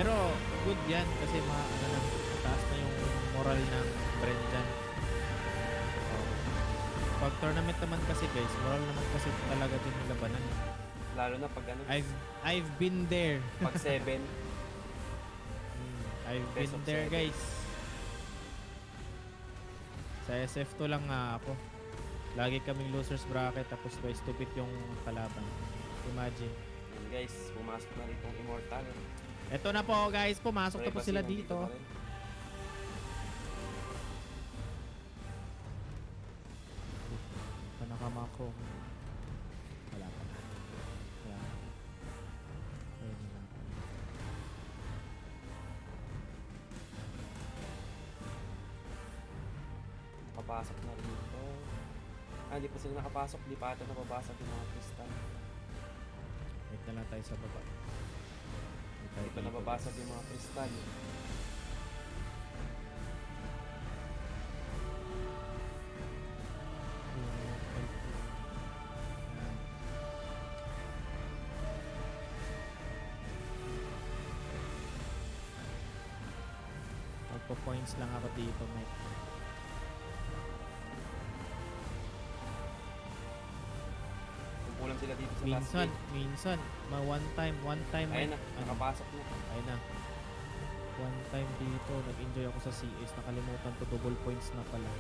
Pero good yan kasi ano na, mataas na yung moral ng brand dyan. Oh. Pag tournament naman kasi guys, moral naman kasi talaga din yung labanan. Lalo na pag ano, I've been there. pag 7. I've Best been of there 7. guys. Sa SF2 lang nga ako. Lagi kaming losers bracket tapos by stupid yung kalaban. Imagine. Yan guys, pumasok na rin itong Immortal. Eto na po guys, pumasok na po Privacy sila nandito dito. pa rin. Panakama ko. Wala pa. Wala. Ayun na lang. Papasok na rin ito. Hindi pa sila nakapasok. Di pa ata napabasag yung mga crystal. Wait na lang tayo sa baba. Di pa nababasag yung mga crystal. Magpo-points lang ako dito, Mike. Kumpulan sila dito sa last game. Minsan, one time. Ayun na, nakapasok na. Ayun na. One time dito, nag-enjoy ako sa CS. Nakalimutan ko, double points na pala.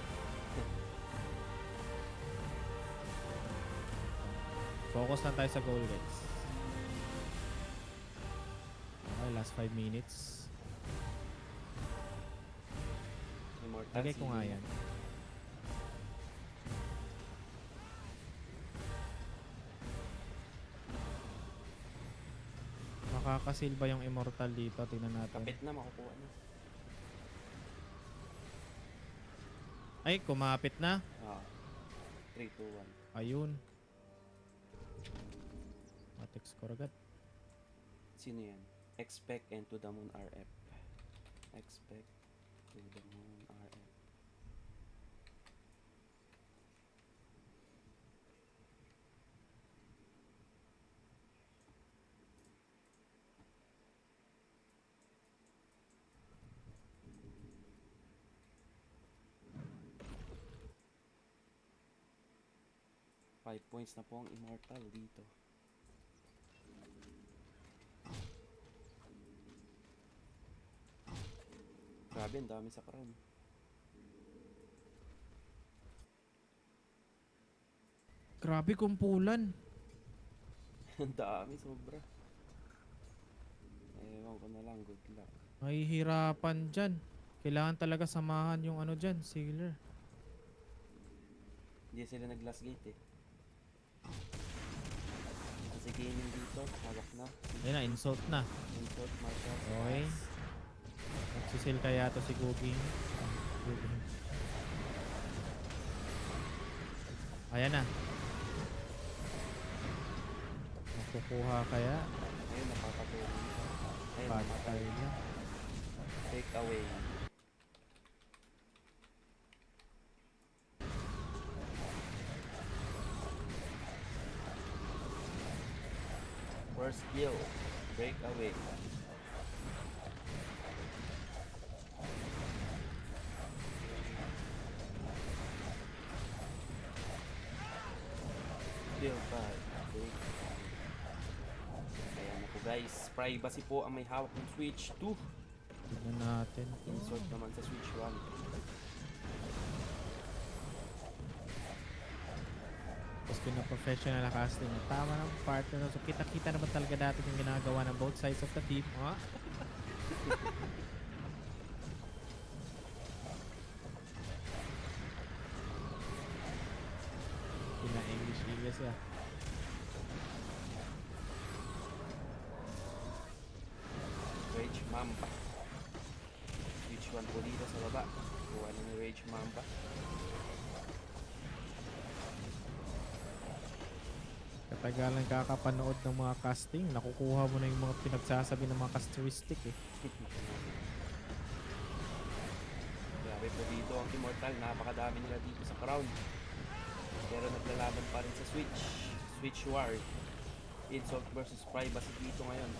Focus lang tayo sa goal, guys. Okay, last 5 minutes. Immortal. Lagay ko nga yan. Makakasil ba yung immortal dito? Tingnan natin. Kapit na, makukuha na. Ay, kumapit na. 3, 2, 1. Ayun. Matic score agad. Sino yan? Expect and to the moon RF. Expect to the moon RF. Five points na po ang Immortal dito. Grabe, ang dami sa crown. Grabe kumpulan. Ang dami, sobra. Ewan ko na lang, good luck. Mahihirapan dyan. Kailangan talaga samahan yung ano dyan, Sailor. Hindi sila nag-last gate eh. Kasi gaming dito, hawak na. Ayun na, insult na. Insult, martial. Okay. Nagsisil kaya to si Guging. Guging. Ayan na. Makukuha kaya? Ayun, napapatay na. Ayun, Patay na. take away. First kill, break away. Kill 5, break. Ayan na po guys, privacy po ang may hawak ng Switch 2. Tignan natin. Insert naman sa Switch 1. Tapos pina-professional na casting. Tama ng partner. So kita-kita naman talaga natin yung ginagawa ng both sides of the team. Ha? Pina-English ah. Rage Mamba. Switch 1 po dito sa baba. Kuha na ni Rage Mamba. Katagalan kakapanood ng mga casting, nakukuha mo na yung mga pinagsasabi ng mga casteristic eh. Grabe po dito ang Immortal. Napakadami nila dito sa crown. Pero naglalaban pa rin sa Switch. Switch War. Insult versus Privacy dito ngayon.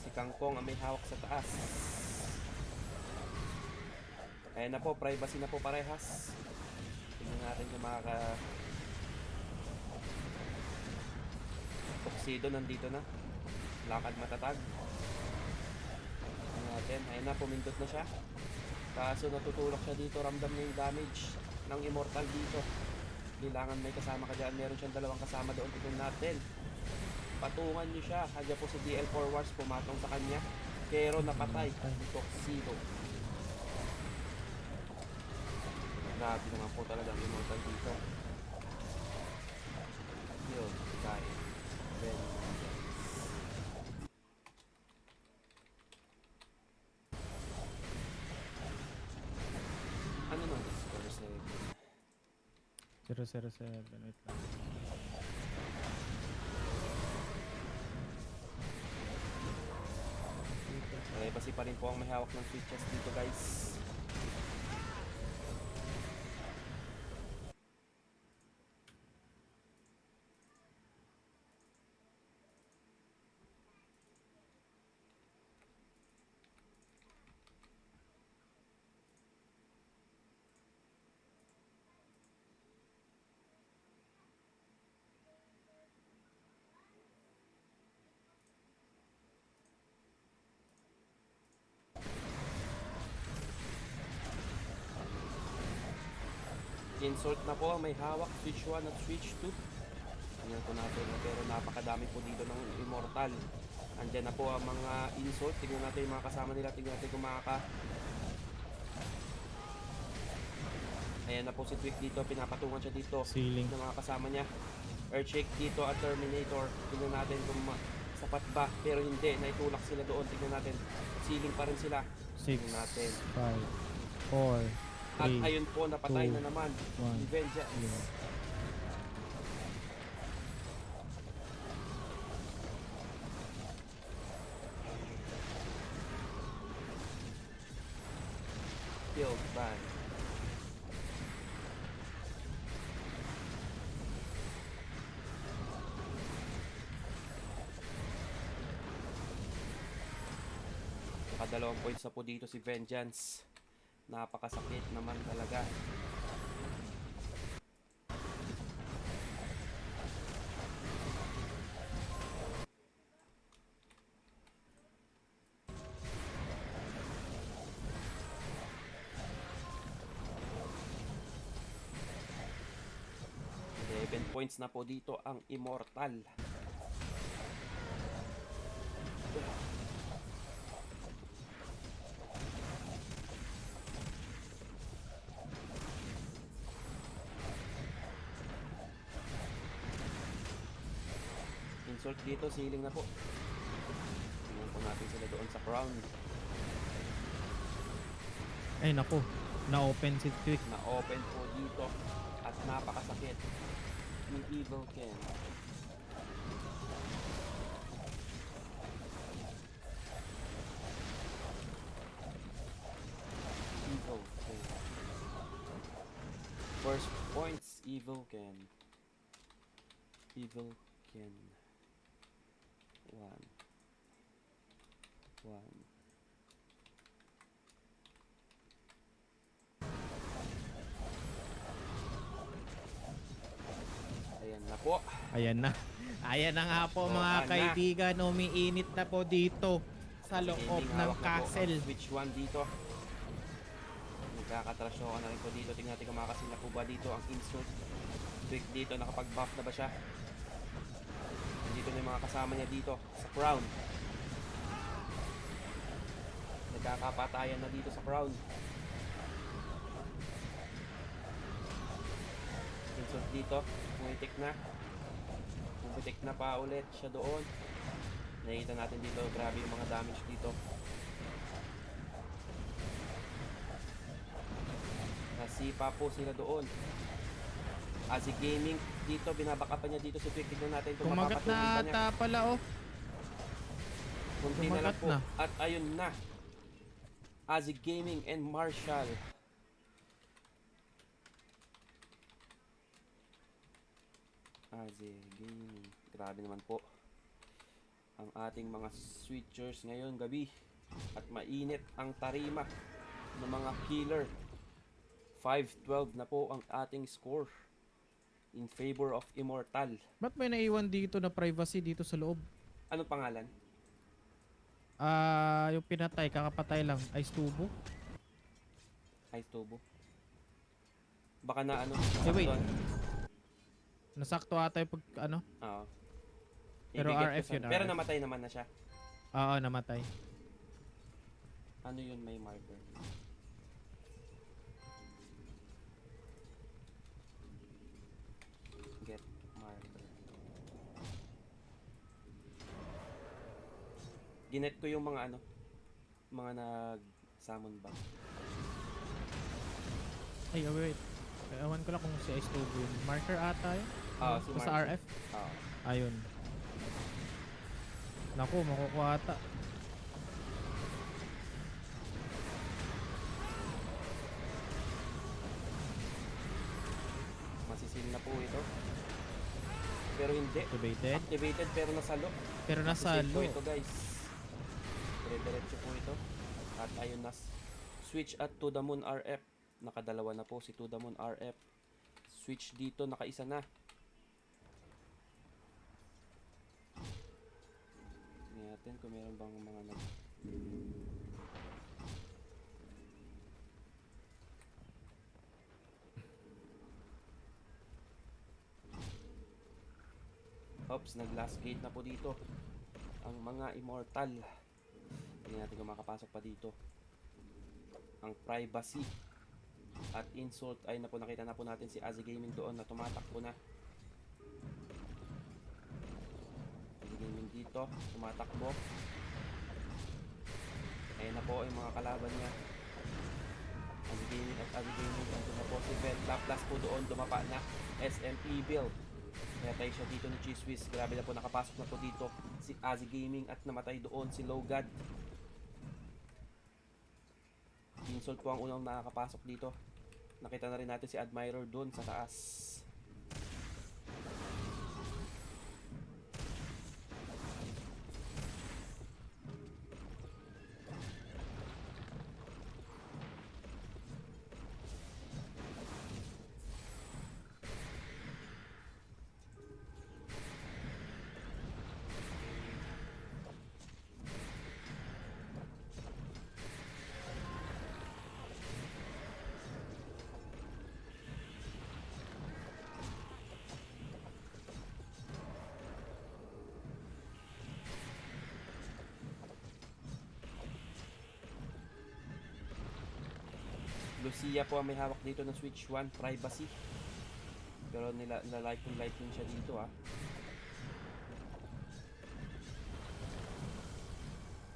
6 Kangkong ang may hawak sa taas. Ayan na po, privacy na po parehas. Tingnan natin kung makaka... Tuxedo nandito na. Lakad matatag. Tingnan natin. Ayan na, pumindot na siya. Kaso natutulak siya dito. Ramdam niya yung damage ng Immortal dito. Kailangan may kasama ka dyan. Meron siyang dalawang kasama doon. Tingnan natin. Patungan niyo siya. Hadya po si DL4 Wars pumatong sa kanya. Pero napatay ni Tuxedo. Grabe naman po talaga ang Immortal dito. Yun, kain. Then, ano nung score 7? 007. Wait lang. Privacy pa rin po ang may hawak ng switches dito, guys. Insult na po, may hawak, switch 1 at switch 2. Tingnan po natin, pero napakadami po dito ng Immortal. Andyan na po ang mga insult. Tingnan natin yung mga kasama nila. Tingnan natin kung makaka... Ayan na po si Twig dito, pinapatungan siya dito Ceiling. ng mga kasama niya. Earthshake dito at Terminator. Tingnan natin kung sapat ba, pero hindi, naitulak sila doon. Tingnan natin, ceiling pa rin sila. 6, Tingnan natin. 5, 4, At 3, ayun po, napatay 2, na naman. 1. Vengeance. Killed by. Nakadalawang points na po dito si Vengeance. Napakasakit naman talaga. Points na po dito ang Immortal. Insult dito, ceiling na po. Tingnan po natin sila doon sa crown. Ay naku, na-open si Twig. Na-open po dito at napakasakit ni Evil Ken. Evil Ken. First points, Evil Ken. Evil Ken. 1. Ayan na po. Ayan na. Ayan na nga po mga na. kaibigan. Umiinit na po dito sa loob Gaming ng hawak na po ang castle. Switch 1 dito. Nagkakatrasyokan na rin po dito. Tingnan natin kung makakasin na po ba dito ang insult. Quick dito, nakapag-buff na ba siya? Dito na yung mga kasama niya dito sa crown. Nagkakapatayan na dito sa crown. Insult dito, pumitik na pa ulit siya doon. Nakikita natin dito, grabe yung mga damage dito. Nasipa po sila doon. Azi Gaming dito, binabaka pa niya dito si Twig. Tignan natin kung Kumagat mapapatuloy na pa niya. ata pala oh. Kunti na lang kumagat po. na. At ayun na. Azi Gaming and Marshall. Azi Gaming. Grabe naman po. ang ating mga switchers ngayon gabi. At mainit ang tarima ng mga killer. 5-12 na po ang ating score in favor of Immortal. Ba't may naiwan dito na privacy dito sa loob? Ano pangalan? Yung pinatay, kakapatay lang. Ice tubo. Ice Tubo. Baka na ano, wait. nasaktuhan. Nasakto ata yung pag, ano? Oo. Pero Ibigat ko RF sa- yun, Pero RF. namatay naman na siya. Oo, namatay. Ano yun may marker? Get marker. Ginet ko yung mga ano, mga nag-summon ba? Ay, wait. Ewan ko lang kung si Ice tubo yun. Marker ata yun? Si Basta Marker. RF? Oo. Ayun. Naku, makukuha ata. Masisil na po ito. Pero hindi. Activated. Activated pero nasalo. Pero nasa Masisil po low. ito guys. Dire-diretso po ito. At ayun na. Switch at To The Moon RF. Nakadalawa na po si To The Moon RF. Switch dito, nakaisa na. Tingnan natin kung meron bang mga nag... Oops, nag-last gate na po dito ang mga Immortal. Hindi natin kung makapasok pa dito. Ang privacy at insult ay nakita na po natin si Azzy Gaming doon na tumatakbo na. Azzy Gaming dito, tumatakbo. Ayun na po yung mga kalaban niya. Azzy Gaming at Azzy Gaming. Ito na po si Ben. Laplas po doon, dumapa na. SM Evil. Namatay siya dito ni Chiswiz. Grabe na po, nakapasok na po dito si Azzy Gaming at namatay doon si Logad. Insult po ang unang nakakapasok dito. Nakita na rin natin si Admirer doon sa taas. Lucia po ang may hawak dito ng Switch 1 privacy. Pero lighting siya dito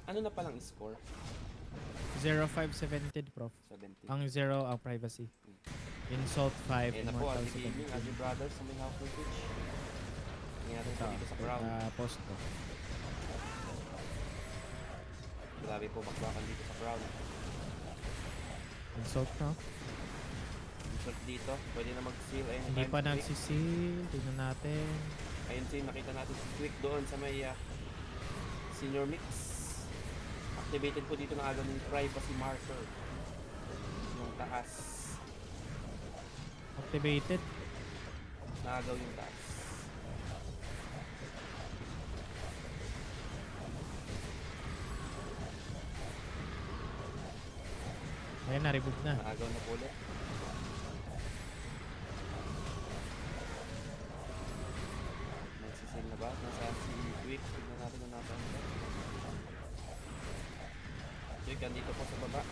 Ano na palang score? 0517, prof. 70. Ang 0 ang privacy. Insult 5. Eh na po, Immortal Azzy Gaming, 17. Azzy Brothers ang may hawak ng Switch. Tingnan natin po dito sa ground. Post ko. Grabe po bakbakan dito sa ground. Insult no? Insult dito, pwede na mag-seal anytime. Hindi pa Quick. nagsisil. Tingnan natin. Ayun si nakita natin si Quick doon sa may senior mix. Activated po dito ng agad ng privacy marker. Yung taas. Activated. Naagaw yung taas. Ayan na, remove na. Naagaw na po ulit. Nagsisil na ba? Nasaan si Quick? Tignan natin kung nasaan siya. Quick, andito po sa baba.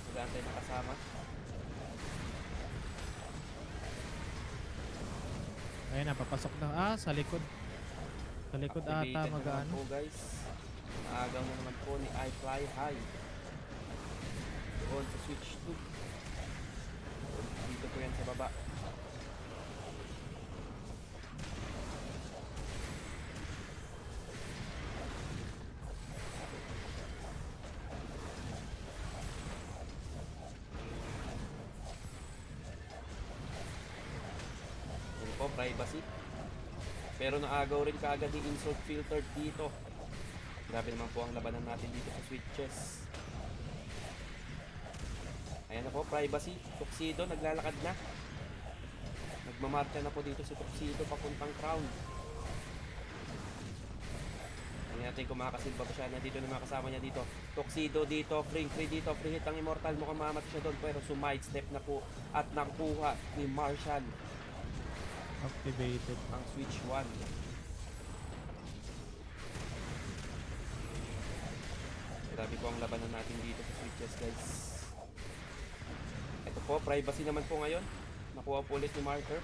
Mag-aantay na kasama. Ayan na, papasok na. Sa likod. Sa likod ata Activated na naman mag-ano. po guys. Naagaw na naman po ni I Fly High. Doon sa Switch 2. Dito po yan sa baba. Yan po, privacy. Pero naagaw rin kaagad yung insult filter dito Grabe naman po ang labanan natin dito sa switches. Ayan na po, privacy. Tuxedo, naglalakad na. Nagmamarcha na po dito si Tuxedo papuntang crown. Tingnan natin kung makakasilba pa siya. Nandito na mga kasama niya dito. Tuxedo dito, free dito, free hit ang Immortal. Mukhang mamatay siya doon pero sumide step na po at nakuha ni Marshall Activated. ang switch 1. Grabe po ang labanan natin dito sa switches, guys. Ito po, privacy naman po ngayon. Nakuha po ulit ni Marker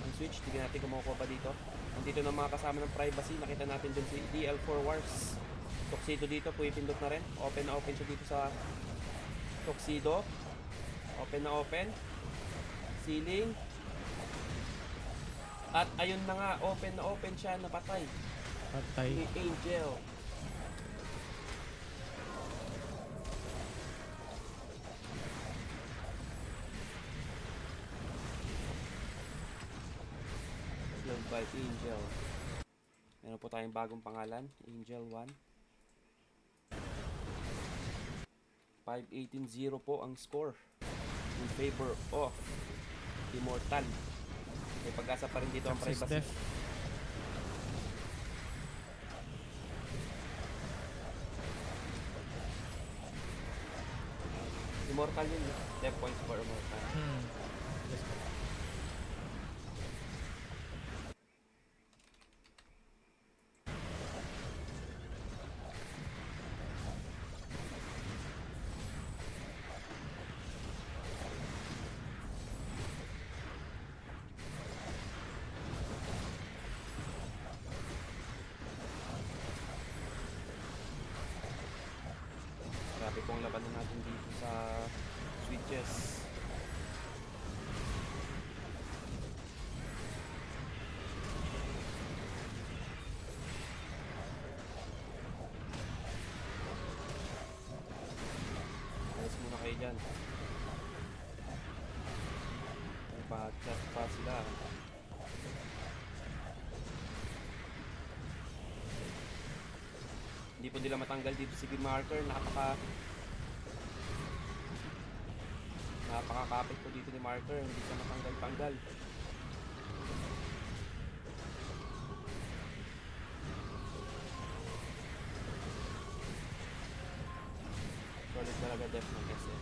ang switch. Tignan natin kung makukuha ba dito. Nandito na mga kasama ng privacy. Nakita natin dun si DL4 Wars. Tuxedo dito, pumipindot na rin. Open na open siya dito sa Tuxedo. Open na open. Ceiling. At ayun na nga, open na open siya, napatay Patay. ni Angel. Killed by Angel. Meron po tayong bagong pangalan, Angel 1. 5-18-0 po ang score in favor of Immortal. May pag-asa pa rin dito ang Access privacy. def. Immortal yun, death points for Immortal. Yes po. Grabe pong labanan natin dito sa switches. Ayos muna kayo dyan. Nagpa-chat pa sila. Hindi po nila matanggal dito si Marker. Napakakapit po dito ni Marker. Hindi siya matanggal-tanggal. Solid talaga def ng SM.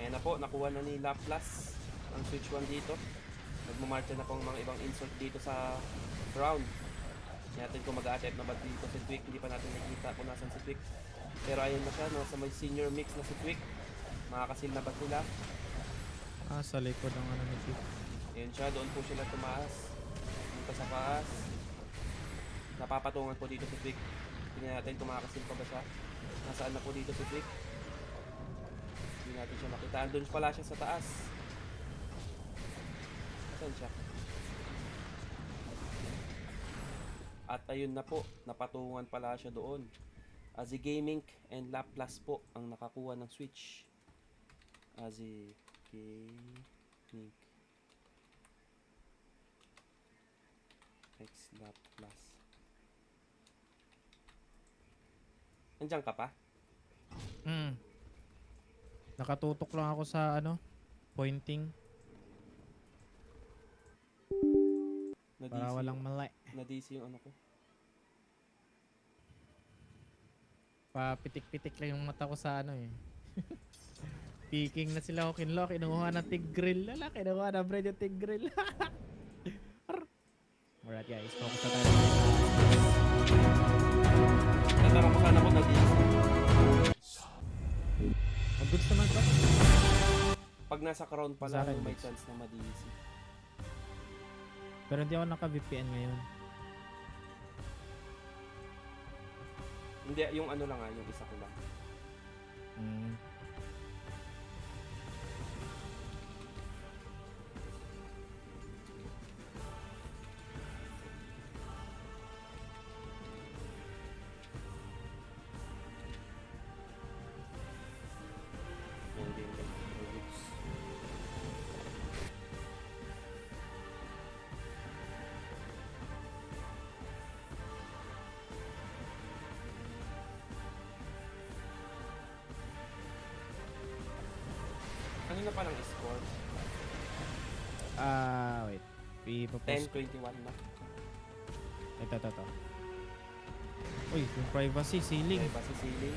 Ayan na po, nakuha na ni Laplas ang switch 1 dito. Nagmamarcha na po ang mga ibang insult dito sa round. Hindi natin kung mag-a-attempt na ba dito si Twig. Hindi pa natin nakikita kung nasan si Twig. Pero ayun na siya, nasa may senior mix na si Twig. Makakasil na ba sila? Sa likod ng ano ni Chief. Ayun siya, doon po sila tumaas. Punta sa paas. Napapatungan po dito si Twig. Tingnan natin kung makakasil pa ba siya. Nasaan na po dito si Twig. Hindi natin siya makita. Andun pala siya sa taas. Saan siya? At ayun na po, napatungan pala siya doon. Azi Gaming and Laplas po ang nakakuha ng switch. Azi Gaming X Laplas. Nandiyan ka pa? Nakatutok lang ako sa ano, pointing. Para walang mali. Na-DC yung ano ko. Papitik-pitik lang yung mata ko sa ano eh. Peking na sila ko kinlo. Kinuha ng Tigreal. Lala, kinuha ng bread yung Tigreal. Alright guys, focus na tayo. Natara ko sana ko na-DC. Mag-goods naman to. Pag nasa crown pa Sa lang, akin, may goods. chance na ma-DC. Pero hindi ako naka-VPN ngayon. Hindi, yung ano lang yung isa ko lang. Mm. Hindi yung goods. Ano na palang score? Wait. Ipapost. 10-21 na. Ito. Uy, yung privacy, ceiling. Okay, base ceiling.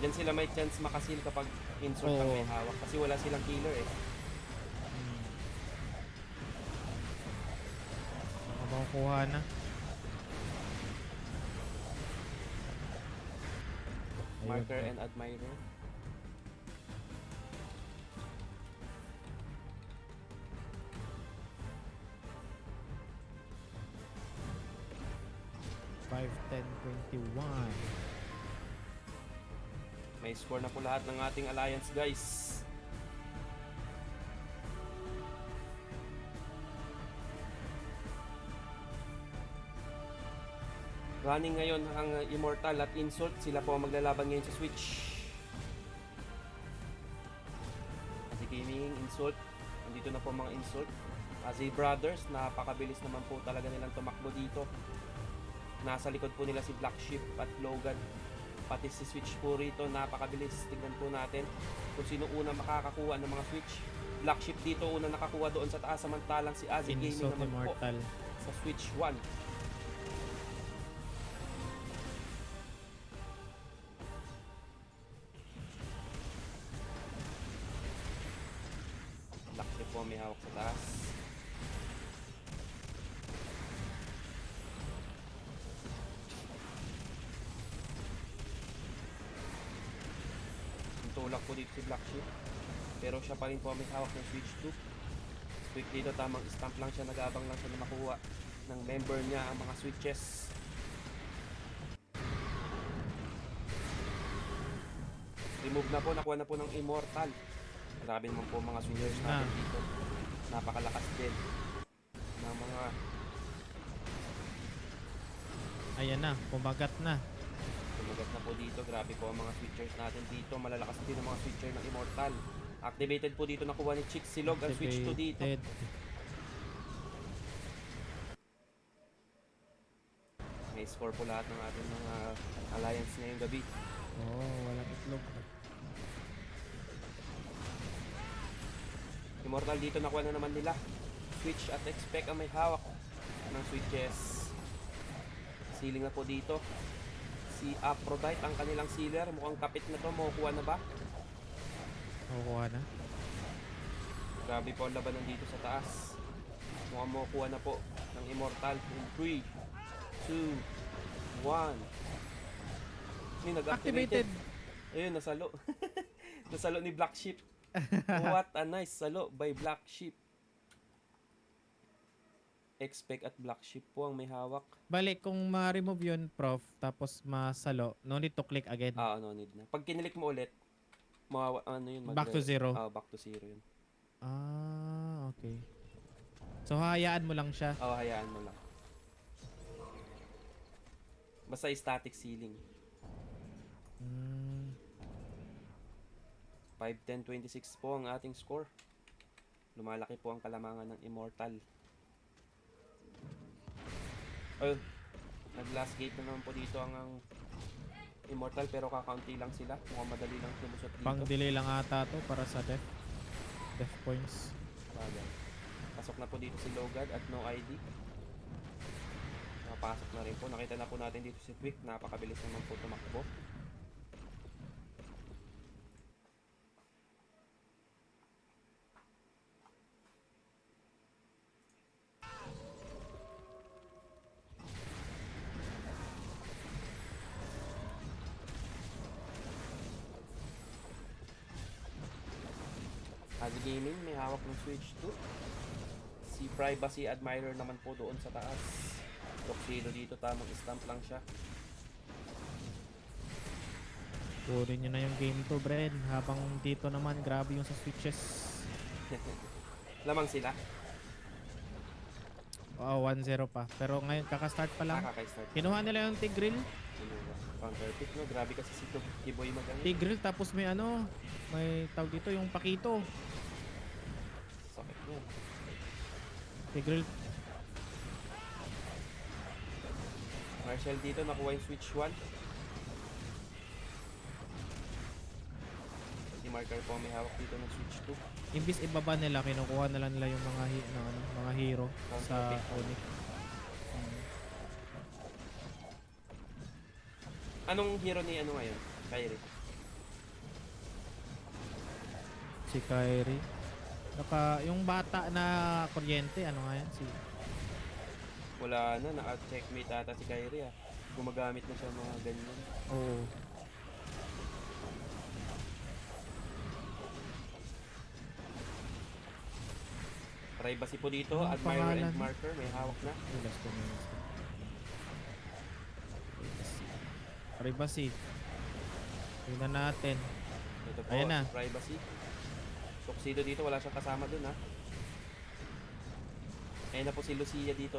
Diyan sila may chance makasil kapag insult lang may hawak. Kasi wala silang killer eh. Baka makukuha na. Ayun. Marker and admirer. Five, 10, 21. May score na po lahat ng ating alliance, guys. Running ngayon ang Immortal at Insult. Sila po ang maglalaban ngayon sa Switch. Asi Gaming, Insult. Nandito na po ang mga Insult. Asi Brothers, napakabilis naman po talaga nilang tumakbo dito. Nasa likod po nila si Black Sheep at Logan. Pati si Switch po rito, napakabilis. Tignan po natin kung sino una makakakuha ng mga Switch. Black Sheep dito una nakakuha doon sa taas, samantalang si Asi Gaming Insult naman po Immortal. sa Switch 1. Black Sheep po may hawak sa taas. Tulak po dito si Black Sheep. Pero siya pa rin po may hawak ng Switch 2. Quick dito, tamang stamp lang siya, nag-aabang lang siya na makuha ng member niya ang mga switches. Remove na po, nakuha na po ng Immortal. Grabe naman po mga switchers natin dito. Napakalakas din ng mga... Ayan na, kumagat na. Tumagat na po dito. Grabe po ang mga switchers natin dito. Malalakas din ang mga switcher ng Immortal. Activated po dito, nakuha ni Chicks Silog ang switch 2 dito. Activated. May score po lahat ng ating mga alliance ngayong gabi. Walang itlog. Immortal dito, nakuha na naman nila. Switch at Expect ang may hawak ng switches. Sealing na po dito. Si Aphrodite ang kanilang sealer. Mukhang kapit na to. Makukuha na ba? Makukuha na. Grabe po ang labanan dito sa taas. Mukhang makukuha na po ng Immortal. In 3, 2, 1. May nag-activated. Activated. Ayun, nasalo. Nasalo ni Black Sheep. What a nice salo by Black Sheep. Expect at Black Sheep po ang may hawak. Balik, kung ma-remove yun, prof, tapos masalo, no need to click again. No need na. Pag kinilik mo ulit, ano yun? Back to zero. Back to zero yun. Okay. So, hayaan mo lang siya. Hayaan mo lang. Basta static ceiling. 5, 10, 26 po ang ating score. Lumalaki po ang kalamangan ng Immortal. Nag-last gate na naman po dito ang Immortal, pero kakaunti lang sila. Mukhang madali lang lumusot dito. Pang delay lang ata to para sa death points. Bagay. Pasok na po dito si Logan at no ID. Nakapasok na rin po. Nakita na po natin dito si Quick. Napakabilis naman po tumakbo. Asi Gaming may hawak ng Switch 2. Si Privacy Admirer naman po doon sa taas. Tuxedo dito, tamang stamp lang siya. Kunin nyo na yung game to, Bren. Habang dito naman, grabe yung sa switches. Lamang sila. 1-0 pa. Pero ngayon, kakastart pa lang. Nakaka-start. Kinuha nila yung Tigreal. Counter pick, no? Grabe kasi si Kiboy magaling. Tigreal, tapos may may tawag dito, yung Pakito. Sakit mo. Tigreal. Marshall dito, nakuha yung Switch 1. Marker po ang may hawak dito ng Switch 2. Imbis ibaba nila, kinukuha na lang nila yung mga, mga hero sa Counterpick. Onyx. Anong hero ni ano ngayon? Kyrie. Si Kyrie. Yung bata na kuryente, ano nga yan? Wala na, naka-checkmate ata si Kyrie ah. Gumagamit na siya ng mga ganyan. Oo. Privacy po dito, Anong Admirer pangalan? and Marker, may hawak na. Last 2 minutes. Privacy. Tingnan natin. Ito po, Ayan na. Privacy. Tuxedo dito, wala siyang kasama dun ha. Ayan na po si Lucia dito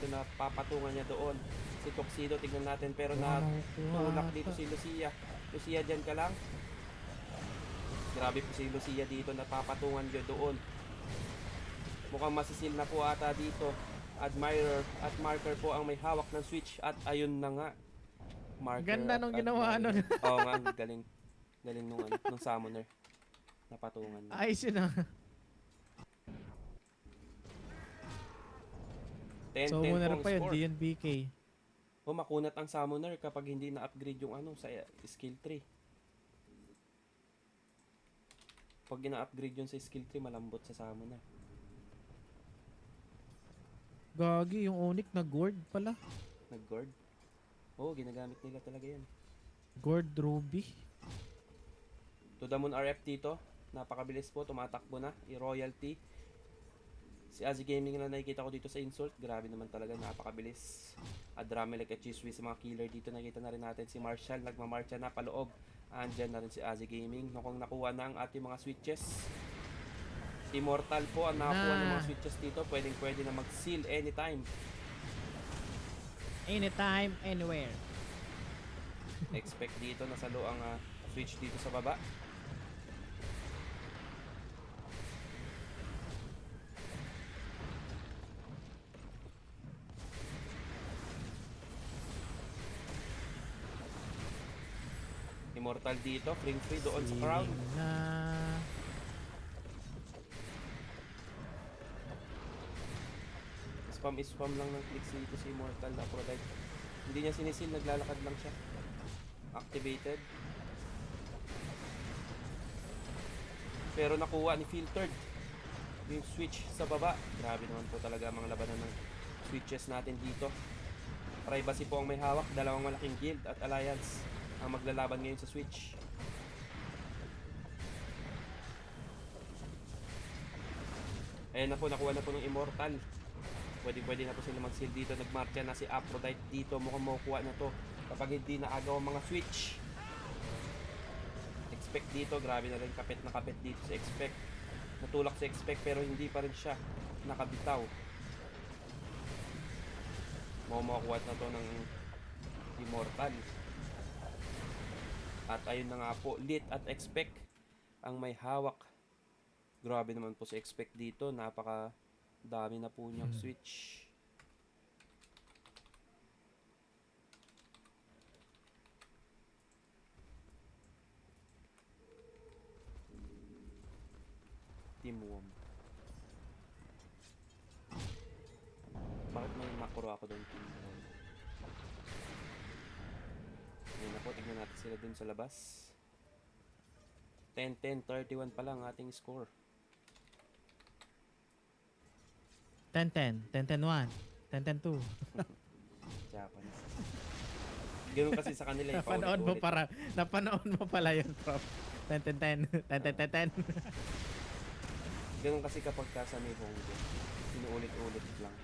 na papatungan niya doon. Si Tuxedo, tignan natin, pero natulak dito si Lucia. Lucia, dyan ka lang. Grabe po si Lucia dito, napapatungan niya doon. Mukhang masisil na po ata dito. Admirer at Marker po ang may hawak ng Switch. At ayun na nga. Marker Ganda at nung ginawa Admirer. nun. Oo nga, galing. Galing nung summoner. Napatungan niya. Ayos yun ah. 10-10 So, po muna ang pa yun, score. DNBK. O makunat ang summoner kapag hindi na-upgrade yung ano sa skill tree. Pag ina-upgrade yun sa skill tree, malambot sa summoner. Gagi, yung Onyx na Gord pala. Nag-guard. Oo, ginagamit nila talaga yan. Gord Ruby. To the Moon RF dito. Napakabilis po, tumatakbo na. I-royalty. Si Azzy Gaming na nakikita ko dito sa insult. Grabe naman talaga, napakabilis. Adramelec at Chiswi sa mga killer dito. Nakita na rin natin si Marshall. Nagmamarcha na paloob. Andyan na rin si Azzy Gaming. Mukhang nakuha na ang ating mga switches. Immortal po ang nakakuha ng mga switches dito. Pwede na mag-seal anytime. Anytime, anywhere. Expect dito na salo ang switch dito sa baba. Immortal dito, free doon sa crowd. Na... Spam lang ng clicks dito si Immortal na Aphrodite. Hindi niya sinisil, naglalakad lang siya. Activated. Pero nakuha ni Filtered yung switch sa baba. Grabe naman po talaga ang mga labanan ng switches natin dito. Privacy po ang may hawak. Dalawang malaking guild at alliance ang maglalaban ngayon sa switch. Ayan na po, nakuha na po ng Immortal. Pwede na po sila mag-seal dito. Nagmarcha na si Aphrodite dito. Mukhang makukuha na to kapag hindi na agaw ang mga switch. Expect dito. Grabe na rin kapit na kapit dito sa Expect. Natulak sa Expect pero hindi pa rin siya nakabitaw. Makukuha na to ng Immortal. At ayun na nga po, Lit at Expect ang may hawak. Grabe naman po sa Expect dito. Napaka dami na po niyang switch. Team Wom. Bakit may makro ako doon, Team Wom? Ngayon na po, tignan natin sila doon sa labas. 10-10, 31 pa lang ating score. 10-10, 10-10-1, 10-10-2. Japanese. Ganun kasi sa kanila yung Napanood mo pala yun, Prof. 10-10-10, 10-10-10. Ganun kasi kapag ka sa may home game, inuulit-ulit lang.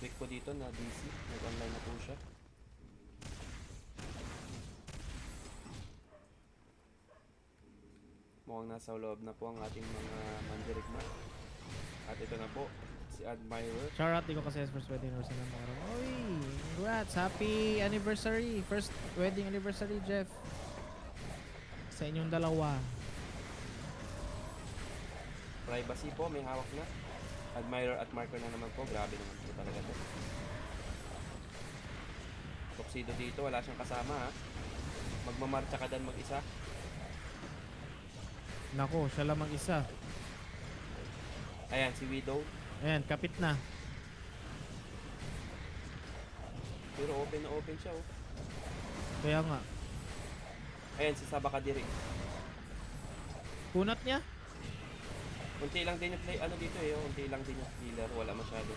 Click ko dito na DC, nag-online na po siya. Mukhang nasa loob na po ang ating mga mandirigma. At ito na po, si Admirer. Shoutout, di ko kasi first wedding anniversary ng mga araw. Oy! Congrats! Happy anniversary! First wedding anniversary, Jeff. Sa inyong dalawa. Privacy po, may hawak na. Admirer at Marker na naman po. Grabe naman po talaga to. Tuxedo dito, wala siyang kasama ha. Magmamarcha ka dan mag-isa. Nako, siya lang mag-isa. Ayan, si Widow. Ayan, kapit na. Pero open na open siya, oh. Kaya nga. Ayan, si Saba Kadiri. Kunat niya. Unti lang din yung play, ano dito eh, oh. Unti lang din yung healer. Wala masyado.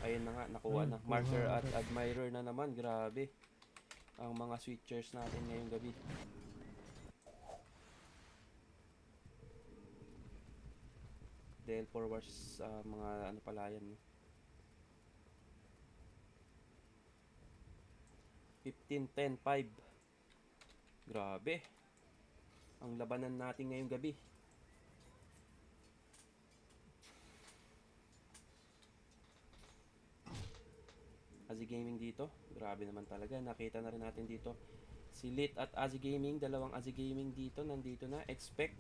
Ayun na nga, nakuha na. Kuha Marker at agad. Admirer na naman. Grabe. Ang mga switchers natin ngayong gabi. Dahil forwards sa mga ano pala yan. 15-10-5. Grabe. Ang labanan natin ngayong gabi. Azi Gaming dito. Grabe naman talaga. Nakita na rin natin dito. Si Lit at Azi Gaming. Dalawang Azi Gaming dito. Nandito na. Expect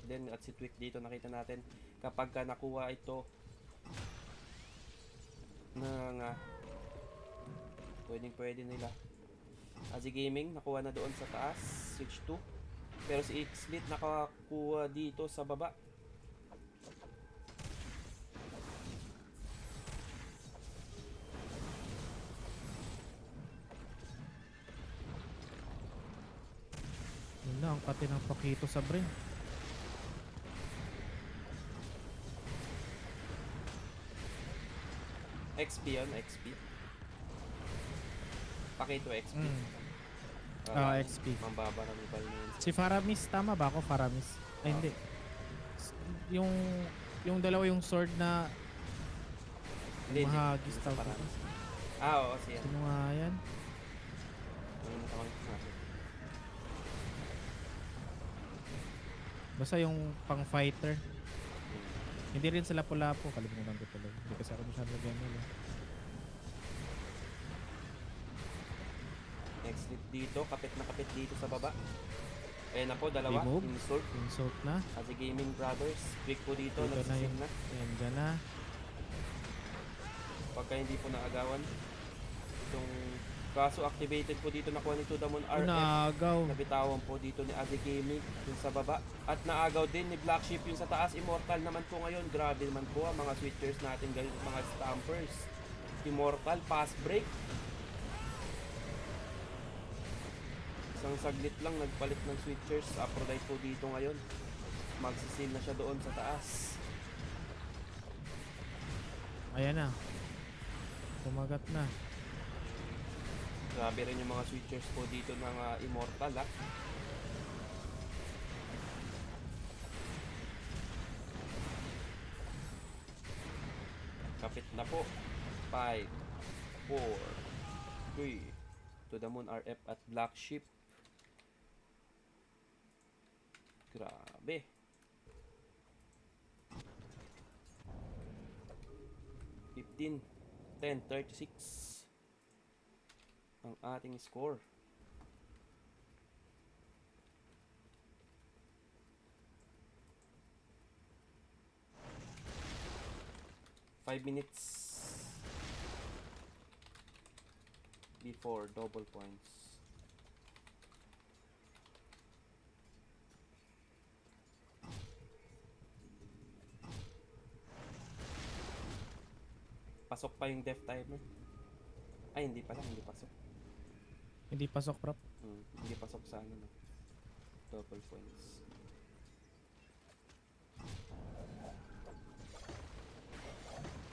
din. At si Twig dito. Nakita natin. Kapag ka nakuha ito ng pwede nila. Azi Gaming. Nakuha na doon sa taas. Switch 2. Pero si X-Lit nakakuha dito sa baba. Yun na, ang pati ng pakito sa brain. XP yun. XP. Pakito XP. XP. Mambabarangibal na yun. Si Faramis, tama ba ako? Faramis? Ay, hindi. Yung dalawa yung sword na Hindi, mahagis hindi. tawag. Parang- oo, siya. Sino nga yan? Basta yung pang fighter. Hindi rin sila pula-po. Kalimutan ko talaga. Hindi kasi ako masyadong nag-ML. Next hit dito, kapit na kapit dito sa baba. Ayan na po, dalawa. Remove. Insult. Insult na. Azi Gaming Brothers. Quick po dito, Dito na nagsisig yung... na. Ayan, dyan na. Pagka hindi po naagawan. Itong kaso activated po dito, nakuha ni Tudamon RF. Nagaw. Nabitawan po dito ni Azi Gaming yung sa baba. At naagaw din ni Black Sheep yung sa taas. Immortal naman po ngayon. Grabe naman po ang mga switchers natin ngayon. Mga stampers. Immortal, pass break. Isang saglit lang nagpalit ng switchers. Aphrodite po dito ngayon. Magsisil na siya doon sa taas. Ayan na. Kumagat na. Grabe rin yung mga switchers po dito ng Immortal ha. Kapit na po. 5, 4, 3, To the Moon RF at Black Sheep. Grabe. $15, 10, 36 ang ating score. Five minutes before double points. Pasok pa yung death timer. Ay, hindi pala, hindi pasok. Hindi pasok, prop. Hindi pasok sa ano, no? Double points.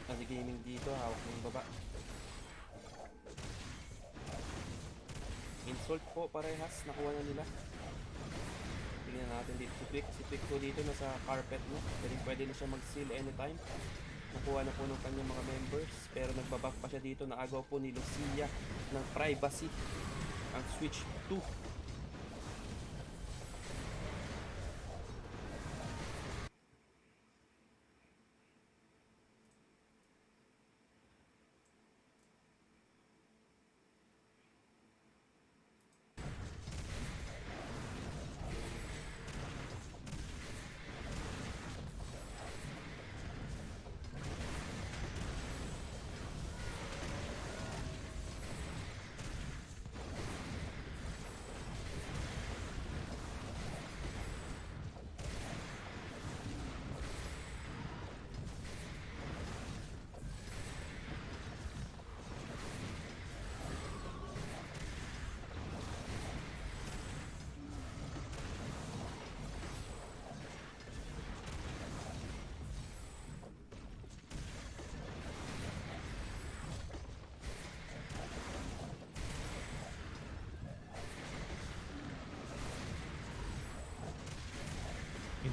Kasi gaming dito, hawak ng baba. Insult po, parehas. Nakuha na nila. Tingnan natin dito si Twig. Si Twig po dito, nasa carpet no. Pwede na siya mag-seal anytime. Nakuha na po ng kanyang mga members. Pero nagbaback pa siya dito. Naagaw po ni Lucia ng privacy. Ang switch 2.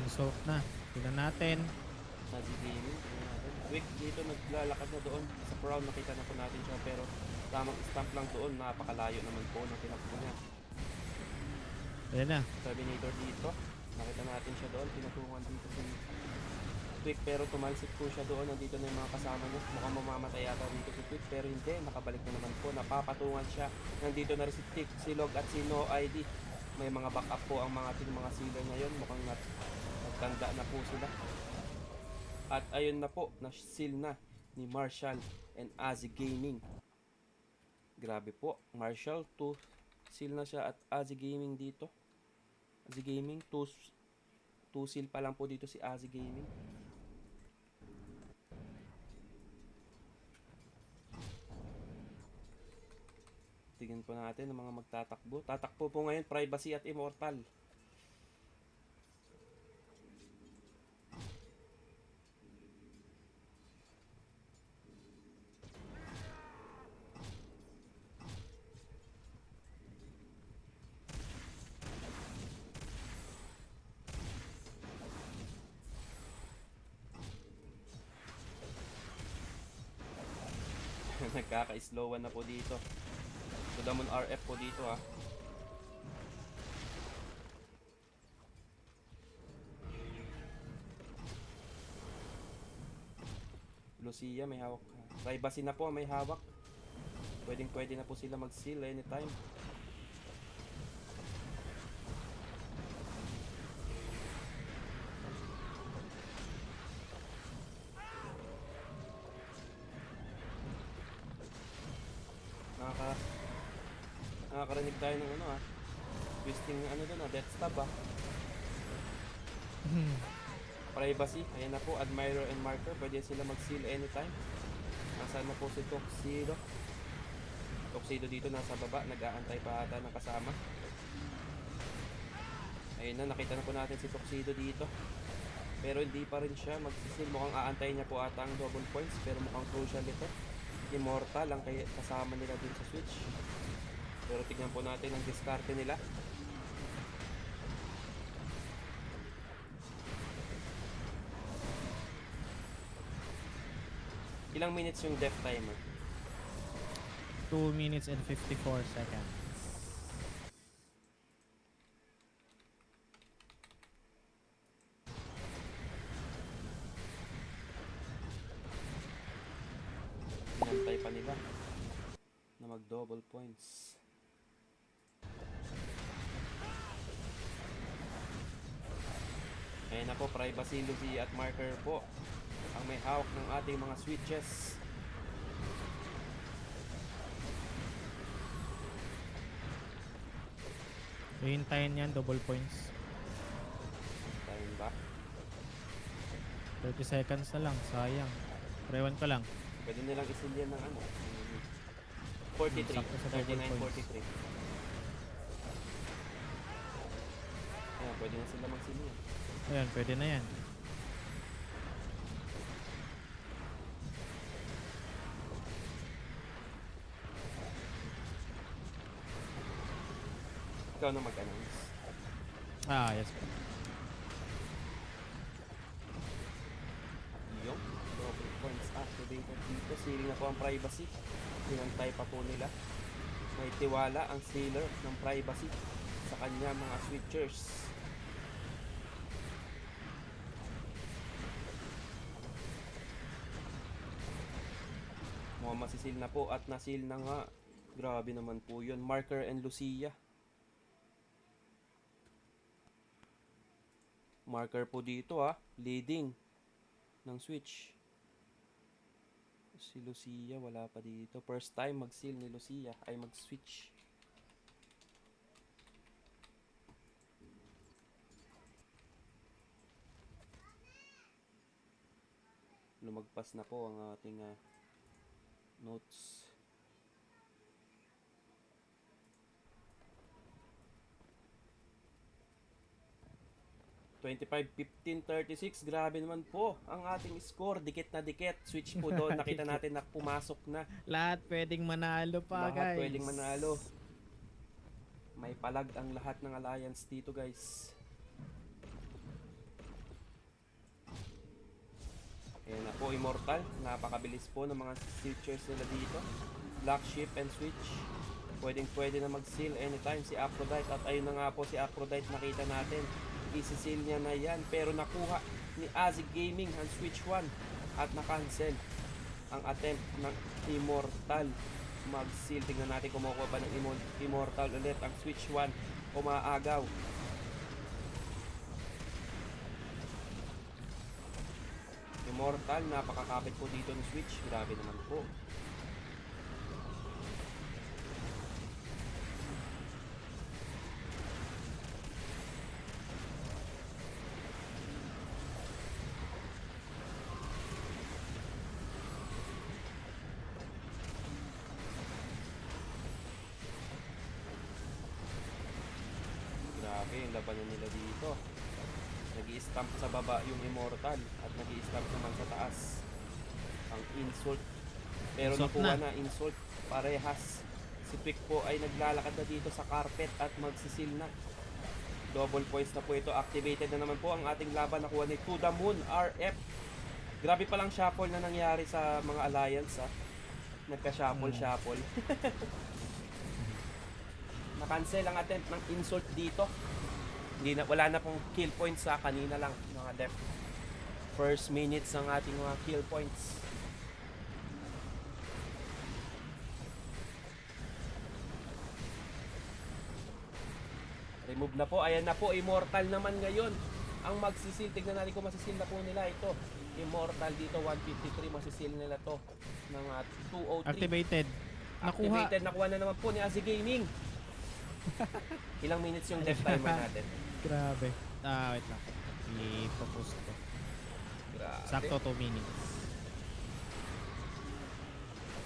Sumusot na. Tingnan natin. Nazi Gaming, tingnan natin. Quick dito, naglalakad na doon. Sa crown, nakita na po natin siya. Pero tamang stamp lang doon. Napakalayo naman po ng tinakbo niya. Ayan na. Terminator dito. Nakita natin siya doon. Pinatungan dito si Quick, pero tumalsik po siya doon. Nandito na yung mga kasama niya. Mukhang mamamatay yata dito si Quick, pero hindi. Nakabalik na naman po. Napapatungan siya. Nandito na rin si Tick, si Log at si No ID. May mga backup po ang mga ating mga sealer ngayon. Mukhang nagtanda na po sila. At ayun na po, na-seal na ni Marshall and Azzy Gaming. Grabe po. Marshall, 2 seal na siya at Azzy Gaming dito. Azzy Gaming, 2 seal pa lang po dito si Azzy Gaming. Tingnan po natin ang mga magtatakbo. Tatakbo po ngayon, Privacy at Immortal. Nagkaka-slowan na po dito. Sudamon RF po dito ha. Lucia may hawak. Privacy na po may hawak. Pwede na po sila mag-seal anytime. Nakakarinig tayo ng ano twisting ano doon death stab Privacy, ayan na po, Admirer and Marker, pwede sila mag-seal anytime. Nasaan na po si Tuxedo? Tuxedo dito nasa baba, nag-aantay pa ata ng kasama. Ayun na, nakita na po natin si Tuxedo dito. Pero hindi pa rin siya mag-seal, mukhang aantay niya po ata ang double points, pero mukhang crucial ito. Immortal ang kasama nila din sa switch. Pero tignan po natin ang diskarte nila. Ilang minutes yung death timer? 2 minutes and 54 seconds. Inantay pa nila na mag double points. Ayan na po, Privacy, Lucy at Marker po ang may hawak ng ating mga switches. Hihintayin yan, double points. Tayo ba? 30 seconds na lang, sayang. Prewan ko lang. Pwede nilang isilyan ng ano? 43, Sakto sa double 39, 43. Ayan, pwede na sila magsilyan. Ayan, pwede na yan. Ikaw na mag-announce. Yes po. Yung double points activated dito. Sealing na po ang Privacy. Pinantay pa po nila. May tiwala ang sealer ng Privacy sa kanya mga switchers. Mukhang masisil na po at nasil na nga. Grabe naman po yun. Marker and Lucia. Marker po dito leading ng switch. Si Lucia wala pa dito. First time mag-seal ni Lucia ay mag-switch. Lumagpas na po ang ating notes. 25-15-36. Grabe naman po ang ating score. Dikit na dikit. Switch po doon. Nakita natin na pumasok na. Lahat pwedeng manalo pa, Lahat guys. pwedeng manalo. May palag ang lahat ng alliance dito, guys. Ayan na po, Immortal. Napakabilis po ng mga features nila dito. Lock, shift, and switch. Pwede na mag-seal anytime si Aphrodite. At ayun na nga po si Aphrodite, nakita natin. Isi-seal niya na yan. Pero nakuha ni Azig Gaming ang switch 1. At na-cancel ang attempt ng Immortal mag-seal. Tingnan natin kung makukuha pa ng Immortal ulit ang switch 1. Umaagaw. Immortal, napakakapit po dito ng switch. Grabe naman po. Grabe yung labanan nila dito. Nag-i-stamp sa baba yung Immortal at nag-i-stamp naman sa taas ang Insult. Pero Insult nakuha na. na Insult parehas. Si Quick po ay naglalakad na dito sa carpet at magsisil na. Double points na po ito. Activated na naman po ang ating laban. Nakuha ni To The Moon RF. Grabe palang shuffle na nangyari sa mga alliance ha. Nagka-shuffle. Na-cancel ang attempt ng Insult dito. Wala na pong kill points sa kanina lang mga def. First minutes ng ating mga kill points. Remove na po. Ayan na po. Immortal naman ngayon ang magsisil. Tignan natin kung masisil na po nila ito. Immortal dito 153. Masisil nila to ng 203. Activated. Nakuha. Nakuha na naman po ni Azig Gaming. Ilang minutes yung death timer natin? Grabe. Wait lang. I-propose ko. Grabe. Sakto 2 minutes.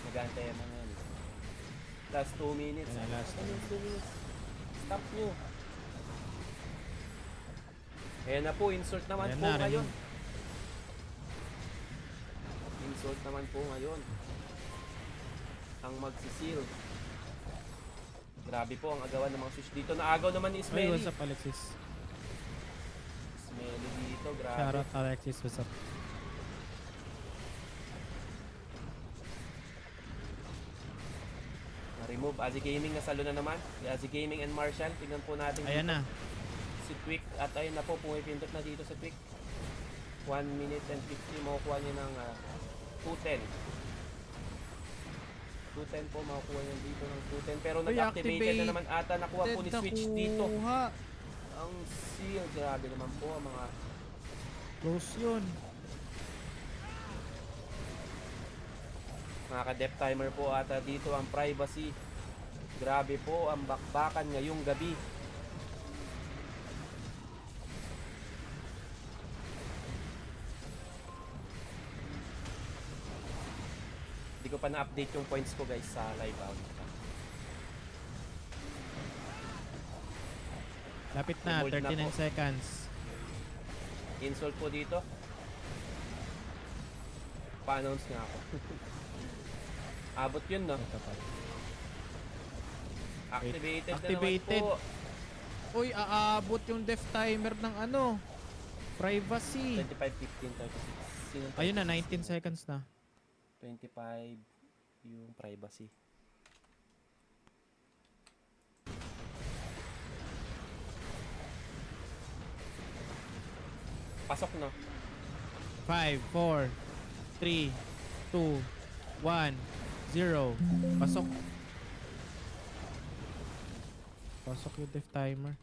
Mag-aantay mo ngayon. Last 2 minutes. Ayan, last Ano yung 2 minutes? Stop nyo. Ayan na po, insult naman Ayan po na, ngayon. Insult naman po ngayon. Ang magsisil. Grabe po ang agawan ng mga switch dito. Naagaw naman ni Hey, Smelly. what's up, Alexis? Smelly dito, grabe. Shoutout, Alexis. What's up? Na-remove. Azig Gaming nasalo na naman. Si Azig Gaming and Marshall. Tingnan po natin Ayan na. si Quick. At ayun na po, pumipindot na dito si Quick. 1 minute and 50. Makukuha niya ng 210. 210 po, makukuha niya dito ng 210. Pero Uy, nag-activated na naman ata. Nakuha po ni Switch dito. Nakuha. Ang seal. Grabe naman po ang mga... Close yun. Mga ka-dep timer po ata dito ang privacy. Grabe po ang bakbakan ngayong gabi. Hindi ko pa na-update yung points ko guys sa live out. Lapit na. Remold na 39 po. seconds. Insult po dito. Pa-announce nga ako. Abot yun no? Ito pa. Activated, Activated. na naman po. Uy, aabot yung death timer ng ano. Privacy. 25, 15, 36. Sino Ayun na, 19 seconds na. 25 yung privacy. Pasok no. 5, 4, 3, 2, 1, 0. Pasok. Pasok yung death timer.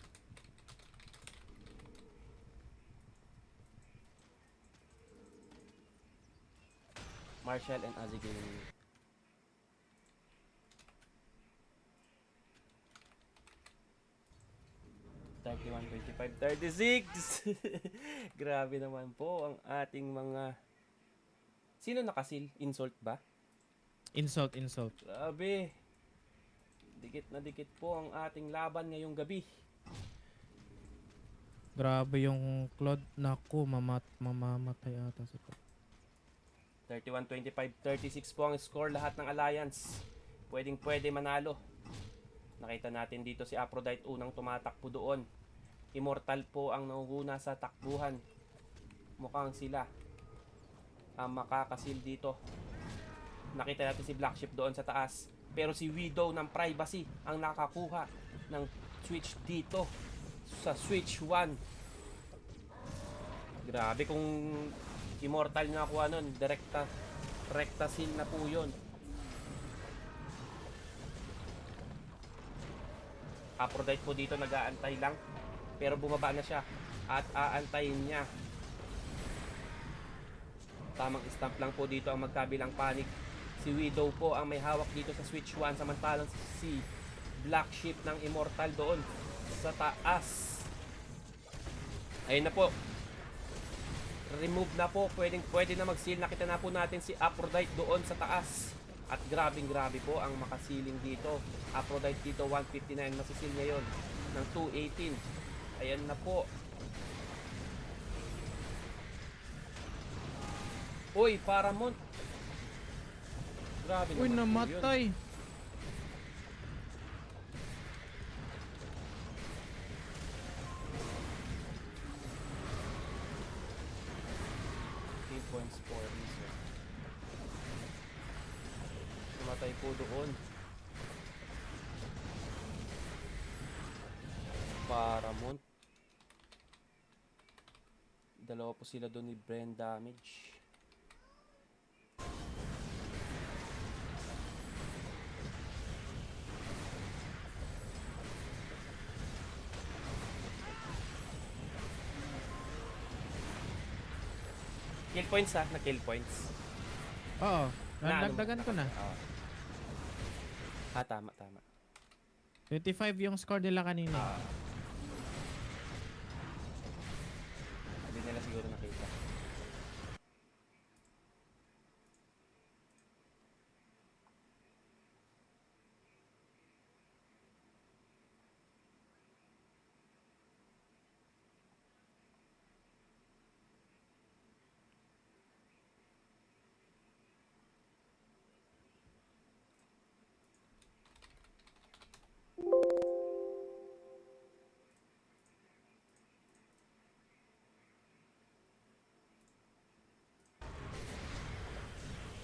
Marshall and Azig Gaming. $31, 25, 36. Grabe naman po ang ating mga... Sino nakasil? Insult ba? Insult, insult. Grabe. Dikit na dikit po ang ating laban ngayong gabi. Grabe yung Claude. Naku, mamamatay ata si Claude. 31, 25, 36 po ang score lahat ng Alliance. Pwede manalo. Nakita natin dito si Aphrodite unang tumatakbo doon. Immortal po ang nauuna sa takbuhan. Mukhang sila ang makakasil dito. Nakita natin si Black Sheep doon sa taas. Pero si Widow ng Privacy ang nakakuha ng switch dito sa switch 1. Grabe kung Immortal na nakuha nun. Rekta seal na po yun. Aphrodite po dito nag-aantay lang. Pero bumaba na siya. At aantayin niya. Tamang stamp lang po dito ang magkabilang panic. Si Widow po ang may hawak dito sa switch 1. Samantalang si Black Sheep ng Immortal doon sa taas. Ayun na po. Remove na po. Pwede na mag-seal. Nakita na po natin si Aphrodite doon sa taas. At grabe po ang makasiling dito. Aphrodite dito 159. Masisil ngayon ng 218. Ayan na po. Uy, Paramount. Grabe Uy, naman po yun. namatay. Points for reason. Namatay po doon. Paramount. Dalawa po sila doon ni brain damage. Kill points ha, na kill points. Oo. Na ano Nagdagan ko na. Tama. 25 yung score nila kanina. Hindi nila siguro nakita.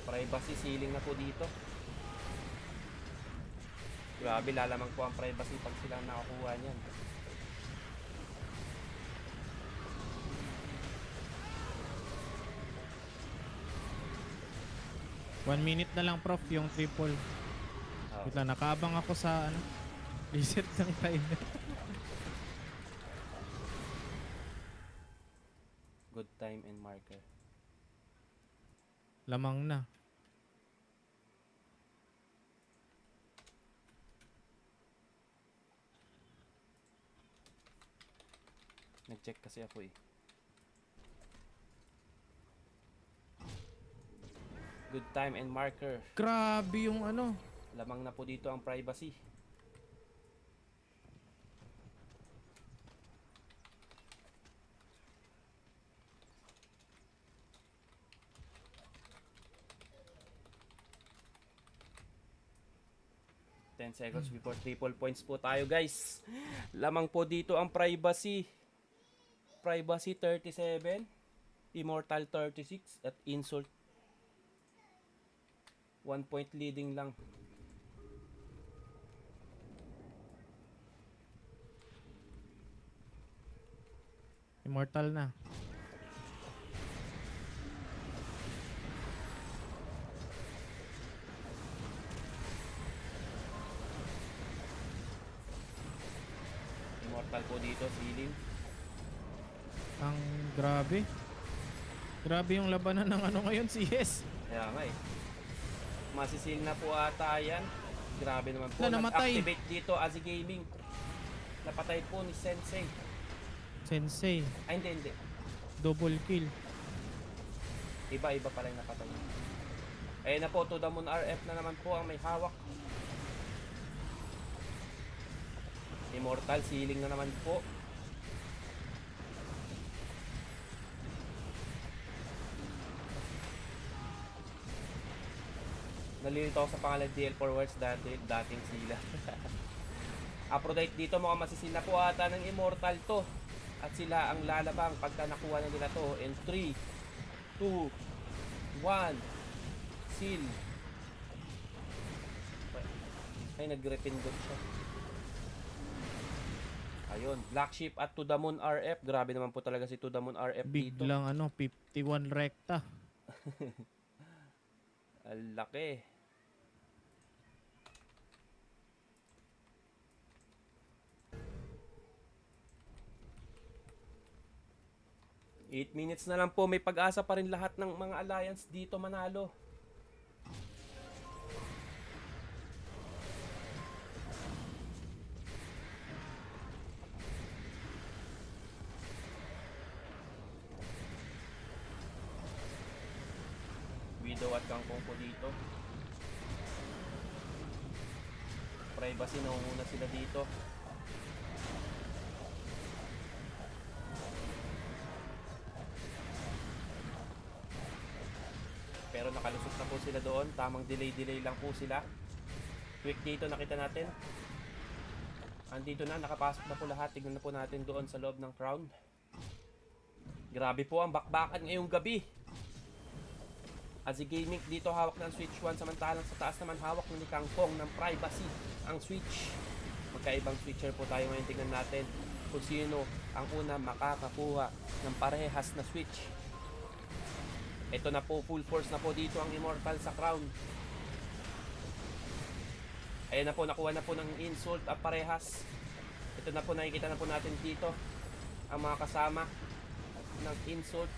Privacy ceiling na po dito. Grabe, lalamang po ang privacy pag sila nakakuha niyan. One minute na lang, prof, yung triple. Wait lang, nakaabang ako sa ano, reset ng timer. Good time and marker. Lamang na. Nag-check kasi ako eh. Good time and marker. Grabe yung ano. Lamang na po dito ang privacy. Seconds before triple points po tayo, guys. Lamang po dito ang privacy. Privacy 37, Immortal 36 at Insult 1 point leading lang. Immortal na. Immortal po dito, ceiling. Ang grabe. Grabe yung labanan ng ano ngayon, CS. Kaya nga eh. Masisil na po ata yan. Grabe naman po. Na, namatay. Nag-activate dito Azi Gaming. Napatay po ni Sensei. Sensei. Ay, hindi. Double kill. Iba pala yung napatay. Ayun na po, To The Moon RF na naman po ang may hawak. Immortal, ceiling na naman po. Nalilito ako sa pangalan DL Forwards dating sila. Aphrodite dito, mukhang masisil na po ata ng Immortal to. At sila ang lalabang pagka nakuha na nila to. In 3, 2, 1. Seal. Ay, nagre-pindot siya. Ayun, Black Sheep at To The Moon RF. Grabe naman po talaga si To The Moon RF dito. Biglang 51 rekta. Ang laki. Eight minutes na lang po. May pag-asa pa rin lahat ng mga alliance dito manalo. Widow at Kangkong po dito. Privacy, nangunguna sila dito. Pero nakalusot na po sila doon. Tamang delay lang po sila. Quick dito, nakita natin. Andito na, nakapasok na po lahat. Tignan na po natin doon sa loob ng crown. Grabe po ang bakbakan ngayong gabi. Azi Gaming dito hawak ng Switch 1, samantalang sa taas naman hawak ni Kangkong ng Privacy ang Switch. Magkaibang switcher po tayo ngayon. Tignan natin kung sino ang una makakakuha ng parehas na Switch. Ito na po, full force na po dito ang Immortal sa crown. Ayan na po, nakuha na po ng insult at parehas. Ito na po, nakikita na po natin dito ang mga kasama ng insult.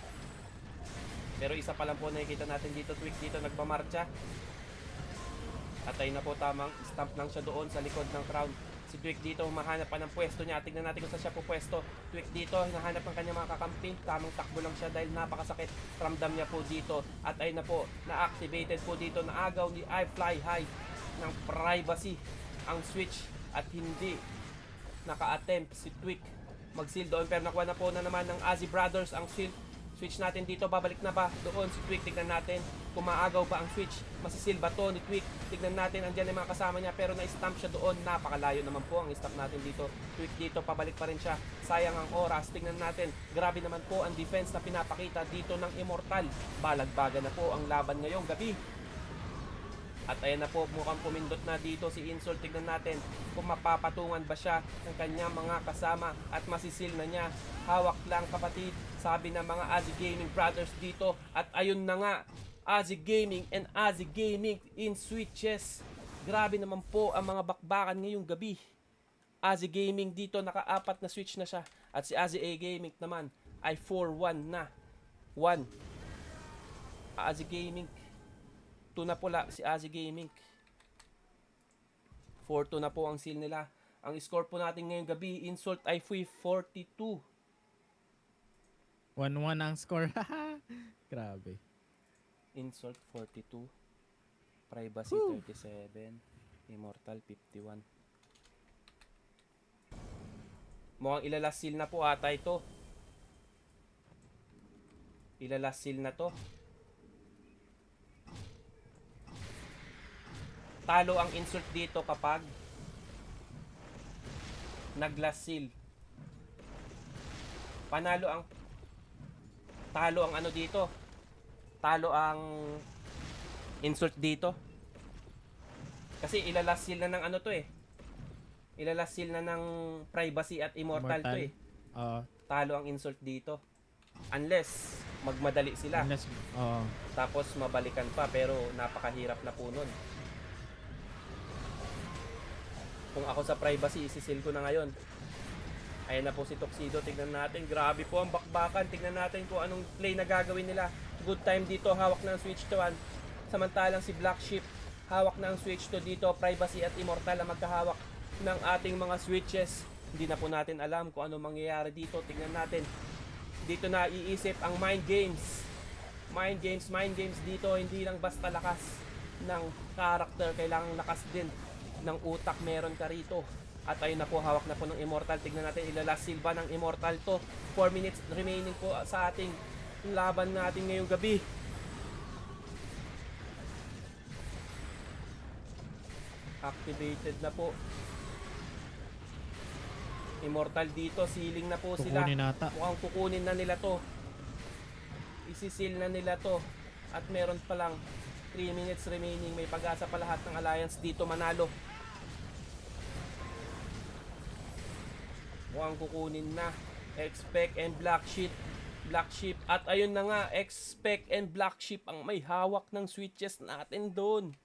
Pero isa pa lang po nakikita natin dito, Twig dito nagmamarcha. At ayun na po, tamang stamp lang siya doon sa likod ng crown. Si Twig dito humahanap pa ng pwesto niya. Tignan natin kung saan siya po pwesto. Twig dito, hinahanap ng kanyang mga kakampi. Tamang takbo lang siya dahil napakasakit. Ramdam niya po dito. At ayun na po, na-activated po dito. Naagaw ni I Fly High ng Privacy ang Switch. At hindi naka-attempt si Twig mag-seal doon. Pero nakuha na po na naman ng Azi Brothers ang seal. Switch natin dito, babalik na ba doon si Twig? Tignan natin kung maagaw ba ang Switch. Masisil ba to ni Twig? Tignan natin, andyan yung mga kasama niya pero na-stamp siya doon. Napakalayo naman po ang stamp natin dito. Twig dito, pabalik pa rin siya. Sayang ang oras. Tignan natin, grabe naman po ang defense na pinapakita dito ng Immortal. Balagbaga na po ang laban ngayong gabi. At ayan na po, mukhang pumindot na dito si Insult. Tignan natin kung mapapatungan ba siya ng kanyang mga kasama at masisil na niya. Hawak lang kapatid, sabi ng mga Azi Gaming Brothers dito. At ayun na nga, Azi Gaming and Azi Gaming in switches. Grabe naman po ang mga bakbakan ngayong gabi. Azi Gaming dito, naka-4 na switch na siya. At si Azi A Gaming naman ay 4-1 na. 1. Azi Gaming 2 na pula si Azi Gaming. 4-2 na po ang seal nila. Ang score po natin ngayong gabi, Insult ay 42. 1-1 ang score. Grabe. Insult 42. Privacy 37. Immortal 51. Mukhang ilalas seal na po ata ito. Ilalas seal na to. Talo ang Insult dito kapag nag-last seal. Talo ang ano dito. Talo ang Insult dito. Kasi ilalas seal na ng ano to eh. Ilalas seal na ng Privacy at Immortal to eh. Talo ang Insult dito. Unless magmadali sila. Tapos mabalikan pa, pero napakahirap na po nun. Kung ako sa Privacy, isisil ko na ngayon. Ayan na po si Tuxedo. Tignan natin. Grabe po ang bakbakan. Tignan natin kung anong play na gagawin nila. Good time dito. Hawak na ang Switch to 1. Samantalang si Black Sheep, hawak na ang Switch to dito. Privacy at Immortal ang magkahawak ng ating mga switches. Hindi na po natin alam kung anong mangyayari dito. Tignan natin. Dito na iisip ang mind games. Mind games dito. Hindi lang basta lakas ng character. Kailangang lakas din ng utak meron ka rito. At ayun na po, hawak na po ng Immortal. Tignan natin, ilalas silba ng Immortal to. 4 minutes remaining po sa ating laban natin ngayong gabi. Activated na po. Immortal dito, sealing na po sila. Kukunin nata. Mukhang kukunin na nila to. Isisil na nila to. At meron pa lang 3 minutes remaining. May pag-asa pa lahat ng Alliance dito manalo. Mukhang kukunin na. Expect and Black Sheep. At ayun na nga, Expect and Black Sheep ang may hawak ng switches natin doon.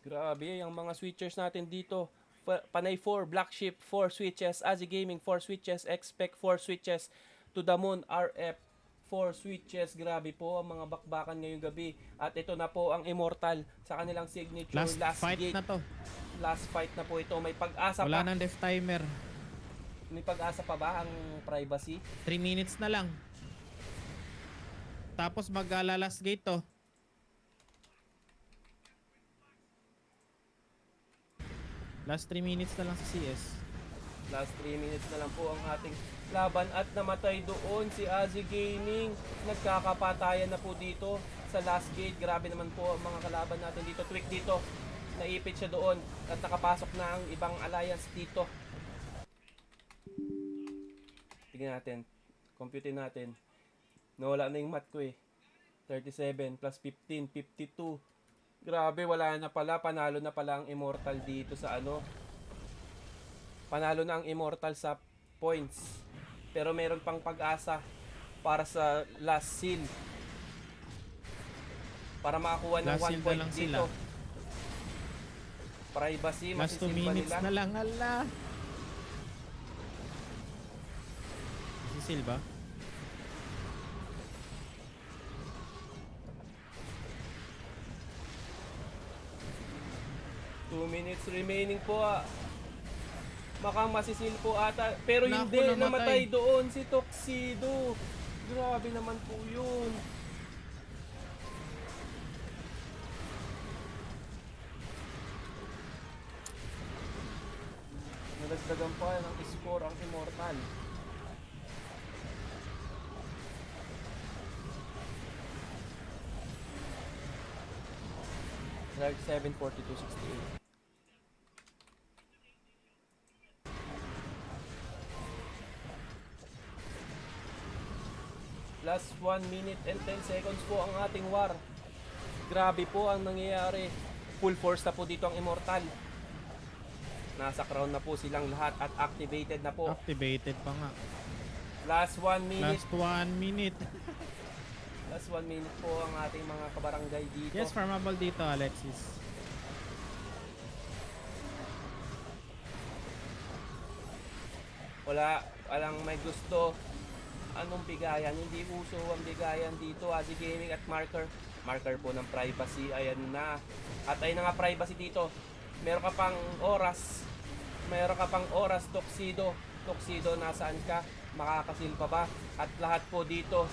Grabe, yung mga switchers natin dito. Panay 4, Black Sheep 4 switches, Azi Gaming 4 switches, Expect 4 switches, To The Moon RF 4 switches. Grabe po ang mga bakbakan ngayong gabi. At ito na po ang Immortal sa kanilang signature Last fight gate. na to. Last fight na po ito. May pag-asa Wala pa. nang death timer. May pag-asa pa ba ang privacy? 3 minutes na lang. Tapos mag-last gate to. Last 3 minutes na lang sa CS. Last 3 minutes na lang po ang ating laban at namatay doon si Azi Gaming. Nagkakapatayan na po dito sa last gate. Grabe naman po ang mga kalaban natin dito. Tweak dito. Naipit siya doon at nakapasok na ang ibang alliance dito. Tingnan natin. Computein natin. Nawala na yung mat ko eh. 37 plus 15, 52. Grabe, wala na pala. Panalo na pala ang Immortal dito sa ano. Panalo na ang Immortal sa points. Pero meron pang pag-asa para sa last seal. Para makakuha ng Last 1 seal na point lang dito. sila. Privacy, Last 2 masisilba minutes nila. na lang. Ala. Si Silva. Two minutes remaining po Makang masisil po ata. Pero Naku, hindi, namatay. namatay doon si Tuxedo. Grabe naman po yun. Nalagdagan pa ng score ang Immortal. Like 7:42:68. Last 1 minute and 10 seconds po ang ating war. Grabe po ang nangyayari. Full force na po dito ang Immortal. Nasa crown na po silang lahat at activated na po. Activated pa nga. Last 1 minute. Last 1 minute. Last 1 minute po ang ating mga kabarangay dito. Yes, farmable dito, Alexis. Walang may gusto. Anong bigayan? Hindi uso ang bigayan dito. Azi Gaming at Marker. Marker po ng privacy. Ayan na. At ayun na nga privacy dito. Meron ka pang oras. Tuxedo. Tuxedo, nasaan ka? Makakasil pa ba? At lahat po dito.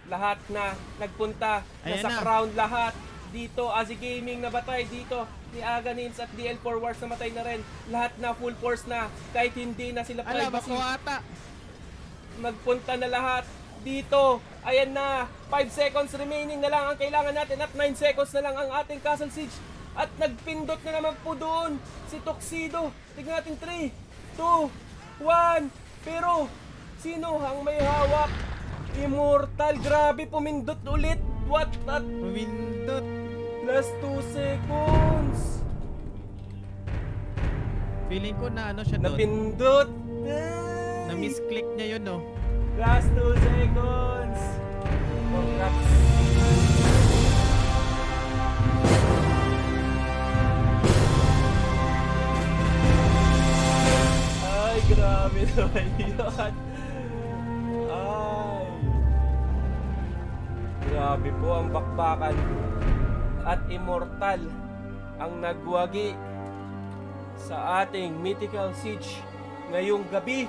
Lahat na nagpunta. Ayan Nasa na. crown lahat. Dito, Azi Gaming nabatay dito. Ni Aganins at DL4 Wars namatay na rin. Lahat na full force na. Kahit hindi na sila Ala, privacy. bako ata. Magpunta na lahat dito. Ayan na. 5 seconds remaining na lang ang kailangan natin at 9 seconds na lang ang ating Castle Siege. At nagpindot na naman po doon si Tuxedo. Tignan natin 3, 2, 1. Pero sino ang may hawak? Immortal. Grabe, pumindot ulit. What? At Pumindot. last 2 seconds. Feeling ko na ano siya doon. Napindot. Na-misclick niya yun, no? Last 2 seconds. Congrats. Ay, grabe naman yun. Ay. Grabe po ang bakbakan. At Immortal ang nagwagi sa ating Mythical Siege ngayong gabi.